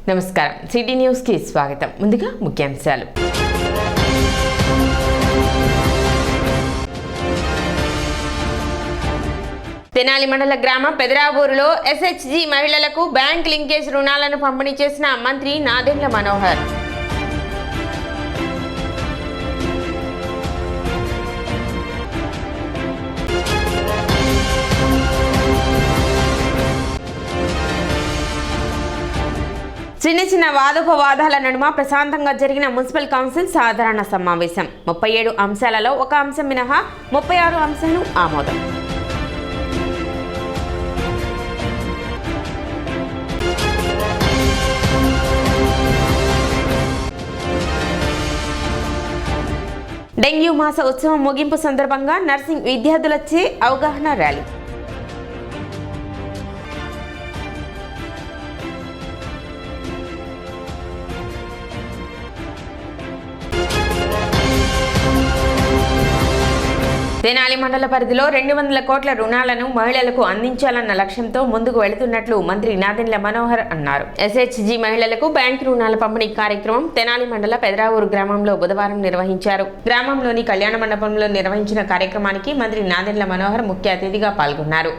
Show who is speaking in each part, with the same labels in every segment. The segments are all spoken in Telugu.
Speaker 1: నమస్కారం సిటీ న్యూస్ కి స్వాగతం. ముందుగా ముఖ్యాంశాలు. తెనాలి మండల గ్రామ పెదరావూరులో ఎస్హెచ్జి మహిళలకు బ్యాంక్ లింకేజ్ రుణాలను పంపిణీ చేసిన మంత్రి నాదెండ్ల మనోహర్. చిన్న చిన్న వాదోపవాదాల నడుమ ప్రశాంతంగా జరిగిన మున్సిపల్ కౌన్సిల్ సాధారణ సమావేశం. 37 అంశాలలో ఒక అంశం మినహా 36 అంశాలు ఆమోదం. డెంగ్యూ మాస ఉత్సవం ముగింపు సందర్భంగా నర్సింగ్ విద్యార్థులచే అవగాహన ర్యాలీ. తెనాలి మండల పరిధిలో 200 కోట్ల రుణాలను మహిళలకు అందించాలన్న లక్ష్యంతో ముందుకు వెళుతున్నట్లు మంత్రి నాదెండ్ల మనోహర్ అన్నారు. ఎస్హెచ్జి మహిళలకు బ్యాంకు రుణాల పంపిణీ కార్యక్రమం తెనాలి మండల పెదరావూరు గ్రామంలో బుధవారం నిర్వహించారు. గ్రామంలోని కళ్యాణ మండపంలో నిర్వహించిన కార్యక్రమానికి మంత్రి నాదెండ్ల మనోహర్ ముఖ్య అతిథిగా పాల్గొన్నారు.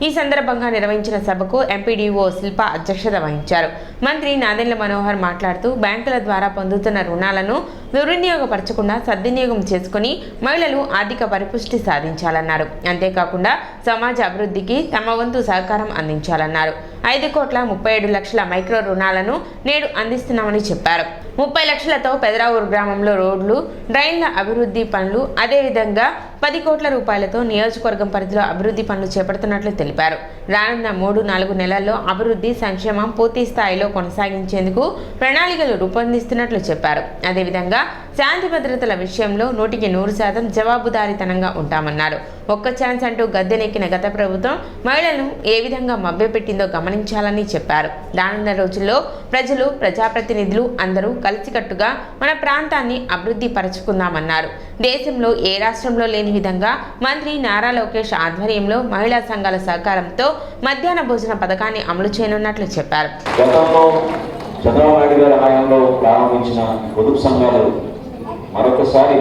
Speaker 1: ఈ సందర్భంగా నిర్వహించిన సభకు ఎంపీడీఓ శిల్ప అధ్యక్షత వహించారు. మంత్రి నాదెండ్ల మనోహర్ మాట్లాడుతూ బ్యాంకుల ద్వారా పొందుతున్న రుణాలను దుర్వినియోగపరచకుండా సద్వినియోగం చేసుకుని మహిళలు ఆర్థిక పరిపుష్టి సాధించాలన్నారు. అంతేకాకుండా సమాజ అభివృద్ధికి తమ వంతు సహకారం అందించాలన్నారు. 5,37,00,000 మైక్రో రుణాలను నేడు అందిస్తున్నామని చెప్పారు. 30 లక్షలతో పెదరావూరు గ్రామంలో రోడ్లు, డ్రైన్ల అభివృద్ధి పనులు, అదేవిధంగా 10 కోట్ల రూపాయలతో నియోజకవర్గం పరిధిలో అభివృద్ధి పనులు చేపడుతున్నట్లు తెలిపారు. రానున్న 3-4 నెలల్లో అభివృద్ధి సంక్షేమం పూర్తి స్థాయిలో కొనసాగించేందుకు ప్రణాళికలు రూపొందిస్తున్నట్లు చెప్పారు. అదేవిధంగా శాంతి భద్రతల విషయంలో 100% జవాబుదారీతనంగా ఉంటామన్నారు. ఒక్క ఛాన్స్ అంటూ గద్దెనెక్కిన గత ప్రభుత్వం మహిళలను ఏ విధంగా మభ్యపెట్టిందో గమనించాలని చెప్పారు. రానున్న రోజుల్లో ప్రజలు, ప్రజాప్రతినిధులు అందరూ కలిసికట్టుగా మన ప్రాంతాన్ని అభివృద్ధి పరచుకుందామన్నారు. దేశంలో ఏ రాష్ట్రంలో లేని విధంగా మంత్రి నారా లోకేష్ ఆధ్వర్యంలో మహిళా సంఘాల సహకారంతో మధ్యాహ్న భోజన పథకాన్ని అమలు చేయనున్నట్లు చెప్పారు.
Speaker 2: చంద్రబాబు నాయుడు గారి హయాంలో ప్రారంభించిన పొదుపు సంఘాలు మరొకసారి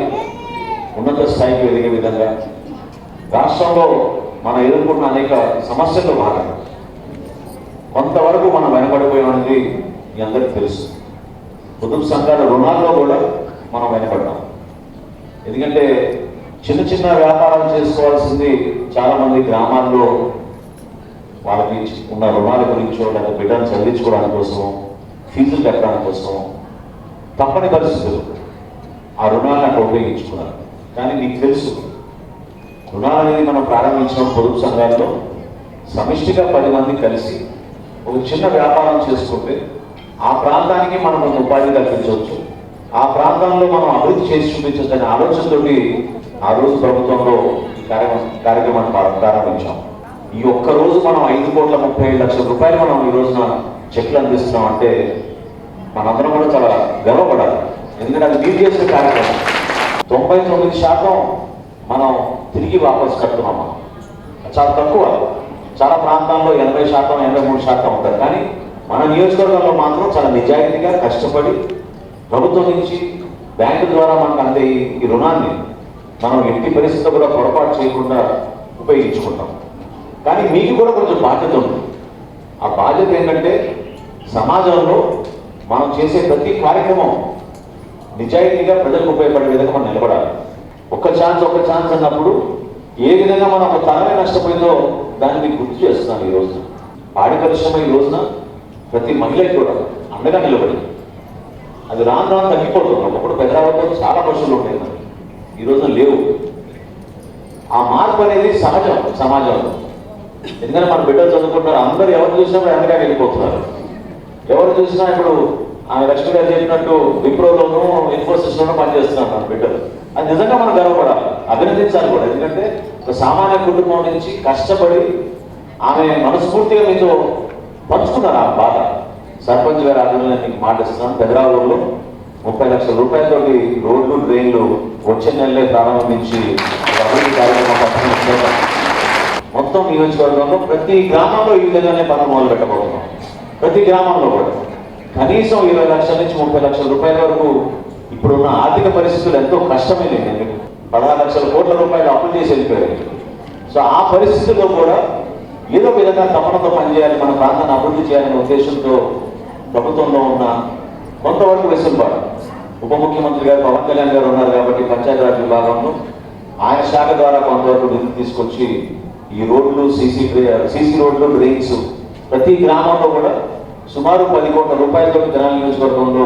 Speaker 2: ఉన్నత స్థాయికి ఎదిగే విధంగా రాష్ట్రంలో మనం ఎదుర్కొన్న అనేక సమస్యలు భాగంగా కొంతవరకు మనం వెనబడిపోయామనేది మీ అందరికీ తెలుసు. పొదుపు సంఘాల రుణాల్లో కూడా మనం వెనపడ్డాం. ఎందుకంటే చిన్న చిన్న వ్యాపారాలు చేసుకోవాల్సింది చాలామంది గ్రామాల్లో వాళ్ళకి ఉన్న రుణాల గురించో లేదా బిడ్డను చదివించుకోవడానికి కోసం, ఫీజులు కట్టడానికి కోసం తప్పని పరిస్థితులు ఆ రుణాలను అక్కడ ఉపయోగించుకున్నారు. కానీ నీకు తెలుసు, రుణాలు అనేది మనం ప్రారంభించిన పొదుపు సంఘాల్లో సమిష్టిగా 10 మంది కలిసి ఒక చిన్న వ్యాపారం చేసుకుంటే ఆ ప్రాంతానికి మనం ఒక ఉపాధి కల్పించవచ్చు, ఆ ప్రాంతంలో మనం అభివృద్ధి చేసి చూపించవచ్చు అనే ఆలోచనతోటి ఆ రోజు ప్రభుత్వంలో ఈ కార్యక్రమాన్ని ప్రారంభించాం. ఈ ఒక్క రోజు మనం 5,37,00,000 రూపాయలు మనం ఈ రోజున చెక్లు అందిస్తున్నాం అంటే మనందరం కూడా చాలా గర్వపడాలి. ఎందుకంటే అది మీరు చేసిన కార్యక్రమం. 99% మనం తిరిగి వాపసు కడుతున్నామా, చాలా తక్కువ. చాలా ప్రాంతాల్లో 80%, 83% ఉంటారు. కానీ మన నియోజకవర్గంలో మాత్రం చాలా నిజాయితీగా కష్టపడి ప్రభుత్వం నుంచి బ్యాంకు ద్వారా మనకు అందే ఈ రుణాన్ని మనం ఎట్టి పరిస్థితుల్లో కూడా పొరపాటు చేయకుండా ఉపయోగించుకుంటాం. కానీ మీకు కూడా కొంచెం బాధ్యత ఉంది. ఆ బాధ్యత ఏంటంటే సమాజంలో మనం చేసే ప్రతి కార్యక్రమం నిజాయితీగా ప్రజలకు ఉపయోగపడే విధంగా మనం నిలబడాలి. ఒక్క ఛాన్స్ అన్నప్పుడు ఏ విధంగా మనం ఒక తరమే నష్టపోయిందో దాన్ని మీకు గుర్తు చేస్తున్నాను. ఈ రోజున పాడి పరిశ్రమ ఈ రోజున ప్రతి మహిళకి కూడా అండగా నిలబడింది. అది రాను తగ్గిపోతుంది. ఒకప్పుడు పెదరావూరులో చాలా పశువులు ఉంటాయి, ఈ రోజున లేవు. ఆ మార్పు అనేది సహజం సమాజంలో. ఎందుకంటే మన బిడ్డలు చదువుకుంటారు, అందరూ ఎవరు చూసినా వెనక వెళ్ళిపోతున్నారు. ఎవరు చూసినా ఇప్పుడు ఆమె లక్ష్మి గారు చెప్పినట్టు విప్రోలోనూ ఇన్ఫోసిస్లోనూ పనిచేస్తున్నారు మన బిడ్డలు. అది నిజంగా మనం గర్వపడాలి, అభినందించాలి కూడా. ఎందుకంటే ఒక సామాన్య కుటుంబం నుంచి కష్టపడి ఆమె మనస్ఫూర్తిగా మీతో పంచుకున్నారు ఆ బాధ. సర్పంచ్ గారి ఆధ్వర్యంలో మీకు మాటిస్తున్నాను. పెదరావూరులో 30 లక్షల రూపాయలతోటి రోడ్లు, డ్రైన్లు వచ్చే నెలలే ప్రారంభించి అభివృద్ధి కార్యక్రమం మొత్తం నియోజకవర్గంలో ప్రతి గ్రామంలో ఈ విధంగానే పనులు మొదలు పెట్టబోతున్నాం. ప్రతి గ్రామంలో కూడా కనీసం 20 లక్షల నుంచి 30 లక్షల రూపాయల వరకు ఇప్పుడున్న ఆర్థిక పరిస్థితులు ఎంతో కష్టమైనవి. 16 లక్షల కోట్ల రూపాయలు అప్పులు చేసి వెళ్ళిపోయారు. సో ఆ పరిస్థితుల్లో కూడా ఏదో విధంగా తపనతో పనిచేయాలి, మన ప్రాంతాన్ని అభివృద్ధి చేయాలనే ఉద్దేశంతో ప్రభుత్వంలో ఉన్న కొంతవరకు వెసులుబాటు, ఉప ముఖ్యమంత్రి గారు పవన్ కళ్యాణ్ గారు ఉన్నారు కాబట్టి పంచాయతీరాజ్ విభాగంలో ఆయన శాఖ ద్వారా కొంతవరకు నిధులు తీసుకొచ్చి ఈ రోడ్లు, సీసీ రోడ్లు, డ్రైన్స్ ప్రతి గ్రామంలో కూడా సుమారు 10 కోట్ల రూపాయలతో తెనాలి నియోజకవర్గంలో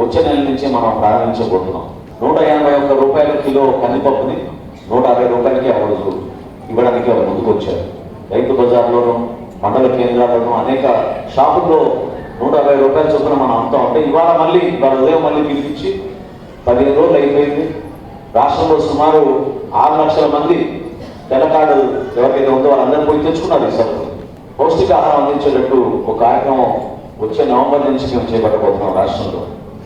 Speaker 2: వచ్చే నెల నుంచే మనం ప్రారంభించబోతున్నాం. 181 రూపాయల కిలో కందిపప్పుని 160 రూపాయలకి ఆ రోజు ఇవ్వడానికి వాళ్ళు ముందుకు వచ్చారు. రైతు బజార్లోనూ మండల కేంద్రాల్లోనూ అనేక షాపుల్లో 160 రూపాయల చొప్పున మనం అమ్ముతా ఉంటే ఇవాళ ఉదయం మళ్ళీ పిలిపించి 15 రోజులు అయిపోయింది. రాష్ట్రంలో సుమారు 6 లక్షల మంది తెల్లకాడు ఎవరికైతే ఉందో వాళ్ళందరూ పోయి తెచ్చుకున్నారు ఈ సరుకులు. పౌష్టికాహారం అందించేటట్టు ఒక కార్యక్రమం వచ్చే నవంబర్ నుంచి మేము చేపట్టబోతున్నాం రాష్ట్రంలో.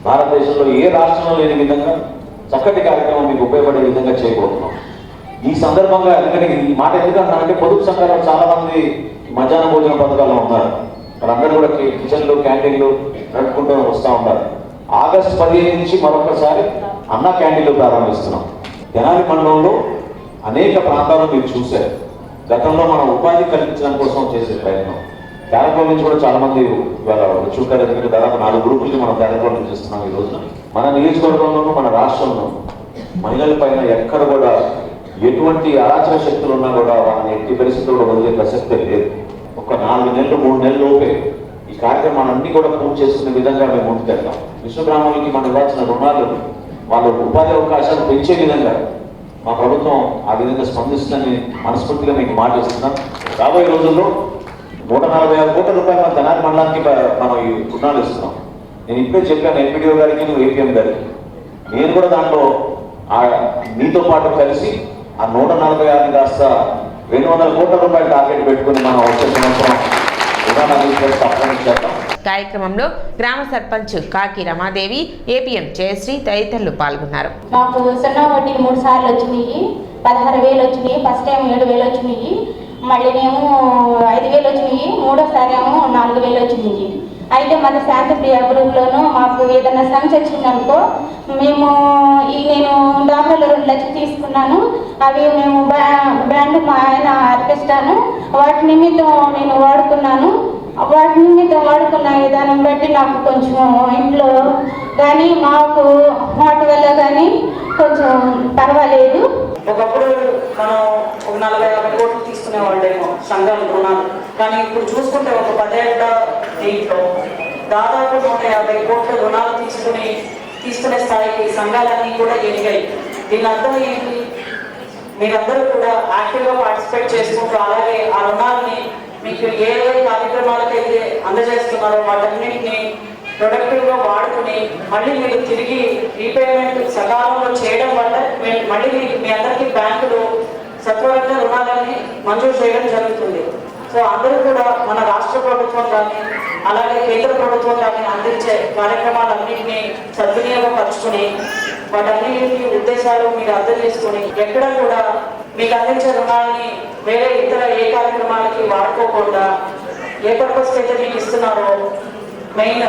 Speaker 2: భారతదేశంలో ఏ రాష్ట్రంలో లేని విధంగా చక్కటి కార్యక్రమం మీకు ఉపయోగపడే విధంగా చేయబోతున్నాం. ఈ సందర్భంగా ఎందుకంటే ఈ మాట ఎందుకంటే పొదుపు సంఘాలు చాలా మంది మధ్యాహ్న భోజన పథకాల్లో ఉన్నారు. వాళ్ళందరూ కూడా కిచెన్లు, క్యాంటీన్లు నడుపుకుంటూ వస్తూ ఉంటారు. ఆగస్టు 15 నుంచి మరొకసారి అన్న క్యాంటీన్లు ప్రారంభిస్తున్నాం. తెనాలి మండలంలో అనేక ప్రాంతాలను మీరు చూశారు. గతంలో మనం ఉపాధి కల్పించడం కోసం చేసే ప్రయత్నం తేరకోల నుంచి కూడా చాలా మంది చూడారు. ఎందుకంటే దాదాపు 4 గ్రూపులకి మనం తేరకోల నుంచి ఇస్తున్నాం. ఈ రోజున మన నియోజకవర్గంలోనూ మన రాష్ట్రంలో మహిళల పైన ఎక్కడ కూడా ఎటువంటి అరాచక శక్తులు ఉన్నా కూడా వాళ్ళని ఎట్టి పరిస్థితుల్లో వదిలే ప్రసక్తే లేదు. ఒక 4 నెలలు 3 నెలల లోపే ఈ కార్యక్రమాలన్నీ కూడా పూర్తి చేసుకునే విధంగా మేము ముందుకెళ్తాం. విశ్వబ్రాహ్మణులకి మనం ఇవ్వాల్సిన రుణాలు, వాళ్ళ ఉపాధి అవకాశాలు పెంచే విధంగా మా ప్రభుత్వం ఆ విధంగా స్పందిస్తుందని మనస్ఫూర్తిగా మీకు మాట ఇస్తున్నాం. రాబోయే రోజుల్లో 146 కోట్ల రూపాయలు మన తెనాలి మండలానికి మనం ఈ రుణాలు ఇస్తున్నాం. నేను ఇప్పుడే చెప్పాను ఎంపీడీఓ గారికి, నువ్వు ఏపీఎం గారికి. నేను కూడా దాంట్లో మీతో పాటు కలిసి ఆ 146 కాస్త 200 కోట్ల రూపాయలు టార్గెట్ పెట్టుకుని మనం వచ్చే సంవత్సరం రుణాలు తప్పని చేద్దాం.
Speaker 1: కార్యక్రమంలో గ్రామ సర్పంచ్ కాకి రమాదేవి, ఏపీఎం జయశ్రీ తదితరులు పాల్గొన్నారు.
Speaker 3: మాకు సున్నా వడ్డీ 3 సార్లు వచ్చినాయి. 16,000 వచ్చినాయి. ఫస్ట్ టైం 7,000 వచ్చినాయి. మళ్ళీనేమో 5,000 వచ్చినాయి. మూడోసారి ఏమో 4,000 వచ్చినాయి. అయితే మన శాంతిప్రియ గ్రూప్లోనూ మాకు ఏదైనా సమస్య వచ్చిందనుకో మేము నేను డాక్టర్లు 2 లక్షలు తీసుకున్నాను. అవి మేము బ్యాండ్ మా ఆయన ఆర్కెస్ట్రాను వాటి నిమిత్తం నేను వాడుకున్నాను. వాటి నిమిత్తం వాడుకున్న విధానం బట్టి నాకు కొంచెం ఇంట్లో కానీ మాకు వాటి వల్ల కానీ కొంచెం పర్వాలేదు.
Speaker 4: ఒకప్పుడు మనం ఒక 40-50 కోట్లు తీసుకునేవాళ్ళేమో సంఘాల రుణాలు. కానీ ఇప్పుడు చూసుకుంటే ఒక 10 ఏళ్ల దీంట్లో దాదాపు 150 కోట్ల రుణాలు తీసుకునే స్థాయికి సంఘాలన్నీ కూడా ఎదిగాయి. దీని అర్థం ఏంటి? మీరందరూ కూడా యాక్టివ్గా పార్టిసిపేట్ చేసుకుంటూ అలాగే ఆ రుణాలని మీకు ఏ కార్యక్రమాలకైతే అందజేస్తున్నారో వాటన్నింటినీ ప్రొడక్టివ్గా వాడుకుని మళ్ళీ మీరు తిరిగి రీపేమెంట్ సకాలంలో చేయడం వల్ల మళ్ళీ మీ అందరికీ బ్యాంకులు సత్వరంగా రుణాలని మంజూరు చేయడం జరుగుతుంది. సో అందరూ కూడా మన రాష్ట్ర ప్రభుత్వం కానీ అలాగే కేంద్ర ప్రభుత్వం కానీ అందించే కార్యక్రమాలన్నింటినీ సద్వినియోగపరుచుకుని వాటన్నింటి ఉద్దేశాలు మీరు అర్థం చేసుకుని ఎక్కడ కూడా మీకు అందించే రుణాలని వేరే ఇతర ఏ కార్యక్రమాలకి వాడుకోకుండా ఏ పర్పస్కి అయితే మీకు ఇస్తున్నారో మెయిన్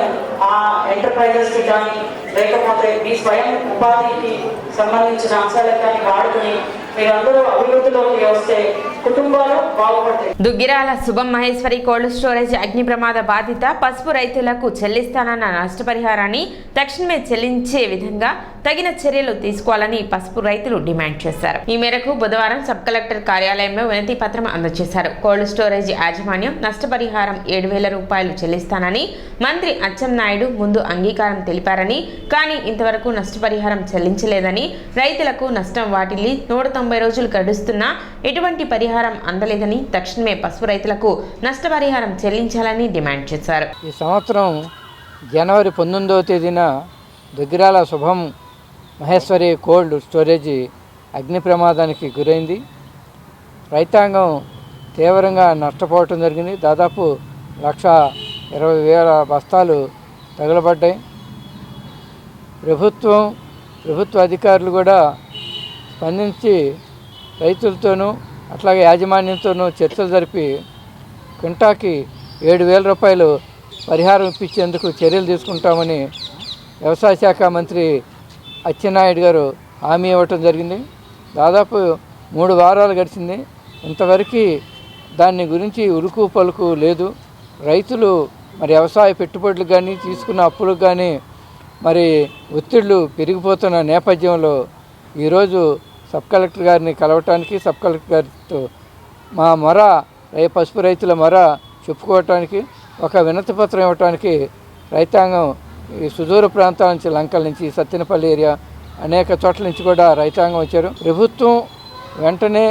Speaker 4: ఆ ఎంటర్ప్రైజెస్కి కానీ లేకపోతే మీ స్వయం ఉపాధికి సంబంధించిన అంశాలకు కానీ వాడుకుని మీరందరూ అభివృద్ధిలోకి వస్తే కుటుంబాలు బాగుపడతాయి.
Speaker 1: దుగ్గిరాల శుభం మహేశ్వరి కోల్డ్ స్టోరేజ్ అగ్ని ప్రమాద బాధిత పసుపు రైతులకు చెల్లిస్తానన్న నష్టపరిహారాన్ని తక్షణమే చెల్లించే విధంగా తగిన చర్యలు తీసుకోవాలని పసుపు రైతులు డిమాండ్ చేశారు. ఈ మేరకు బుధవారం సబ్ కలెక్టర్ కార్యాలయంలో వినతి పత్రం అందజేశారు. కోల్డ్ స్టోరేజ్ యాజమాన్యం నష్టపరిహారం 7,000 రూపాయలు చెల్లిస్తానని మంత్రి అచ్చెన్నాయుడు ముందు అంగీకారం తెలిపారని, కానీ ఇంతవరకు నష్టపరిహారం చెల్లించలేదని, రైతులకు నష్టం వాటిల్లి 190 రోజులు గడుస్తున్నా ఎటువంటి పరిహారం అందలేదని, తక్షణమే పసుపు రైతులకు నష్టపరిహారం చెల్లించాలని డిమాండ్ చేశారు.
Speaker 5: ఈ సంవత్సరం జనవరి 19వ తేదీన దుగ్గిరాల శుభం మహేశ్వరి కోల్డ్ స్టోరేజీ అగ్ని ప్రమాదానికి గురైంది. రైతాంగం తీవ్రంగా నష్టపోవటం జరిగింది. దాదాపు 1,20,000 బస్తాలు తగలబడ్డాయి. ప్రభుత్వ అధికారులు కూడా స్పందించి రైతులతోనూ అట్లాగే యాజమాన్యంతోనూ చర్చలు జరిపి క్వింటాకి 7,000 రూపాయలు పరిహారం ఇప్పించేందుకు చర్యలు తీసుకుంటామని వ్యవసాయ శాఖ మంత్రి అచ్చెన్నాయుడు గారు హామీ ఇవ్వటం జరిగింది. దాదాపు 3 వారాలు గడిచింది. ఇంతవరకు దాని గురించి ఉలుకు పలుకు లేదు. రైతులు మరి వ్యవసాయ పెట్టుబడులకు కానీ తీసుకున్న అప్పులకు కానీ మరి ఒత్తిళ్లు పెరిగిపోతున్న నేపథ్యంలో ఈరోజు సబ్ కలెక్టర్ గారిని కలవటానికి, సబ్ కలెక్టర్ గారితో మా మొర పసుపు రైతుల మొర చెప్పుకోవటానికి, ఒక వినతి పత్రం ఇవ్వటానికి రైతాంగం ఈ సుదూర ప్రాంతాల నుంచి, లంకల నుంచి, సత్తెనపల్లి ఏరియా అనేక చోట్ల నుంచి కూడా రైతాంగం వచ్చారు. ప్రభుత్వం వెంటనే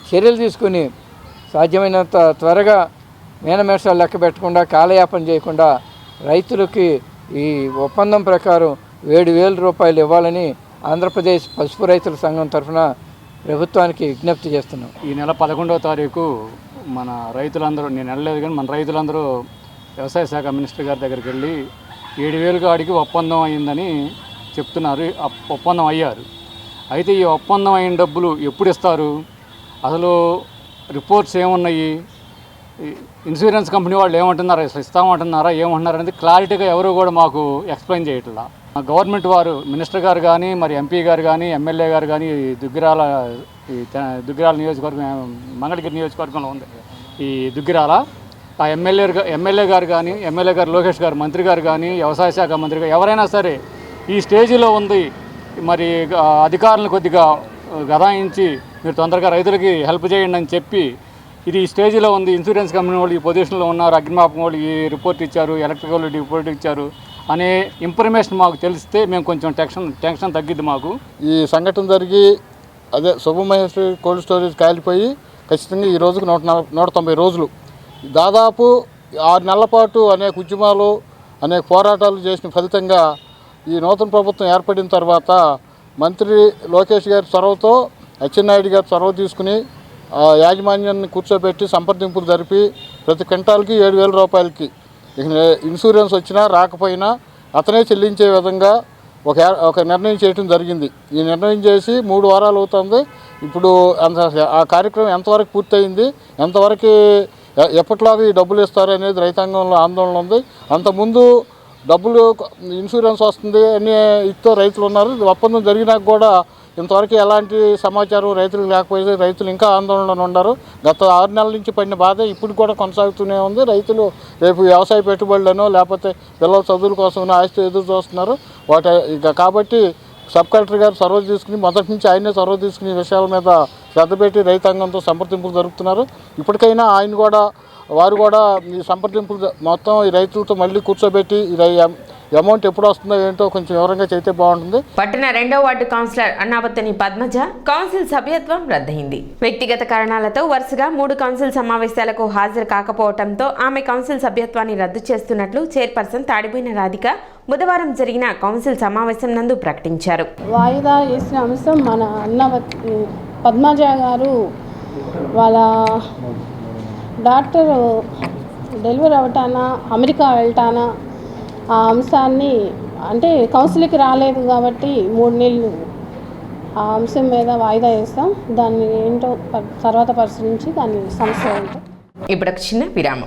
Speaker 5: చర్యలు తీసుకుని సాధ్యమైనంత త్వరగా మేనమేషాలు లెక్క పెట్టకుండా, కాలయాపన చేయకుండా రైతులకి ఈ ఒప్పందం ప్రకారం 7,000 రూపాయలు ఇవ్వాలని ఆంధ్రప్రదేశ్ పసుపు రైతుల సంఘం తరఫున ప్రభుత్వానికి విజ్ఞప్తి చేస్తున్నాం.
Speaker 6: ఈ నెల 11వ తారీఖు మన రైతులందరూ, నేను వెళ్ళలేదు కానీ మన రైతులందరూ వ్యవసాయ శాఖ మినిస్టర్ గారి దగ్గరికి వెళ్ళి 7,000 కాడికి ఒప్పందం అయిందని చెప్తున్నారు. ఒప్పందం అయ్యారు. అయితే ఈ ఒప్పందం అయిన డబ్బులు ఎప్పుడు ఇస్తారు, అసలు రిపోర్ట్స్ ఏమున్నాయి, ఇన్సూరెన్స్ కంపెనీ వాళ్ళు ఏమంటున్నారు, అసలు ఇస్తామంటున్నారా, ఏమంటున్నారు అనేది క్లారిటీగా ఎవరు కూడా మాకు ఎక్స్ప్లెయిన్ చేయట్లా. గవర్నమెంట్ వారు, మినిస్టర్ గారు కానీ, మరి ఎంపీ గారు కానీ, ఎమ్మెల్యే గారు కానీ, దుగ్గిరాల నియోజకవర్గం, మంగళగిరి నియోజకవర్గంలో ఉంది ఈ దుగ్గిరాల, ఆ ఎమ్మెల్యే గారు కానీ, ఎమ్మెల్యే గారు లోకేష్ గారు, మంత్రి గారు కానీ, వ్యవసాయ శాఖ మంత్రి గారు ఎవరైనా సరే ఈ స్టేజీలో ఉంది. మరి అధికారులను కొద్దిగా గదాయించి మీరు తొందరగా రైతులకి హెల్ప్ చేయండి అని చెప్పి, ఇది ఈ స్టేజ్లో ఉంది, ఇన్సూరెన్స్ కంపెనీ వాళ్ళు ఈ పొజిషన్లో ఉన్నారు, అగ్నిమాపకం వాళ్ళు ఈ రిపోర్ట్ ఇచ్చారు, ఎలక్ట్రికల్ వాళ్ళు రిపోర్ట్ ఇచ్చారు అనే ఇన్ఫర్మేషన్ మాకు తెలిస్తే మేము కొంచెం టెన్షన్ తగ్గిద్ది మాకు.
Speaker 7: ఈ సంఘటన జరిగి అదే శుభమహేశ్వరి కోల్డ్ స్టోరేజ్ కాలిపోయి ఖచ్చితంగా ఈ రోజుకు 190 రోజులు, దాదాపు 6 నెలల పాటు అనేక ఉద్యమాలు, అనేక పోరాటాలు చేసిన ఫలితంగా ఈ నూతన ప్రభుత్వం ఏర్పడిన తర్వాత మంత్రి లోకేష్ గారి చొరవతో, అచ్చెన్నాయుడు గారి చొరవ తీసుకుని యాజమాన్యాన్ని కూర్చోబెట్టి సంప్రదింపులు జరిపి ప్రతి క్వింటాల్కి 7,000 రూపాయలకి ఇన్సూరెన్స్ వచ్చినా రాకపోయినా అతనే చెల్లించే విధంగా ఒక నిర్ణయం చేయడం జరిగింది. ఈ నిర్ణయం చేసి 3 వారాలు అవుతుంది. ఇప్పుడు ఆ కార్యక్రమం ఎంతవరకు పూర్తయింది, ఎంతవరకు ఎప్పట్లాగా ఈ డబ్బులు ఇస్తారు అనేది రైతాంగంలో ఆందోళన ఉంది. అంతకుముందు డబ్బులు ఇన్సూరెన్స్ వస్తుంది అని ఇస్తూ రైతులు ఉన్నారు. ఒప్పందం జరిగినాక కూడా ఇంతవరకు ఎలాంటి సమాచారం రైతులకు లేకపోతే రైతులు ఇంకా ఆందోళనలో ఉన్నారు. గత 6 నెలల నుంచి పడిన బాధ ఇప్పుడు కూడా కొనసాగుతూనే ఉంది. రైతులు రేపు వ్యవసాయ పెట్టుబడులను లేకపోతే పిల్లల చదువుల కోసం ఆస్తి ఎదురు చూస్తున్నారు. కాబట్టి సబ్ కలెక్టర్ గారు చొరవ తీసుకుని, మొదటి నుంచి ఆయనే చొరవ తీసుకుని విషయాల మీద శ్రద్ధ పెట్టి రైతాంగంతో సంప్రదింపులు జరుపుతున్నారు. ఇప్పటికైనా వారు కూడా ఈ సంప్రదింపులు మొత్తం ఈ రైతులతో మళ్ళీ కూర్చోబెట్టి అమౌంట్ ఎప్పుడు వస్తుందో ఏంటో కొంచెం వివరంగా చేస్తే బాగుంటుంది.
Speaker 1: పట్టణ 2వ వార్డు కౌన్సిలర్ అన్నాబత్తని పద్మజ కౌన్సిల్ సభ్యత్వం రద్దయింది. వ్యక్తిగత కారణాలతో వరుసగా 3 కౌన్సిల్ సమావేశాలకు హాజరు కాకపోవడంతో ఆమె కౌన్సిల్ సభ్యత్వాన్ని రద్దు చేస్తున్నట్లు చైర్పర్సన్ తాడిపోయిన రాధిక బుధవారం జరిగిన కౌన్సిల్ సమావేశం నందు ప్రకటించారు.
Speaker 8: వాయిదా వేసిన అంశం మన పద్మజ గారు వాళ్ళ డాక్టర్ డెలివరీ అవటానా, అమెరికా వెళ్ళటానా, ఆ అంశాన్ని అంటే కౌన్సిల్కి రాలేదు కాబట్టి 3 నెలలు ఆ అంశం మీద వాయిదా వేస్తాం. దాన్ని ఏంటో తర్వాత పరిశీలించి దాని సమస్య ఏంటో.
Speaker 1: ఇప్పుడు చిన్న విరామం.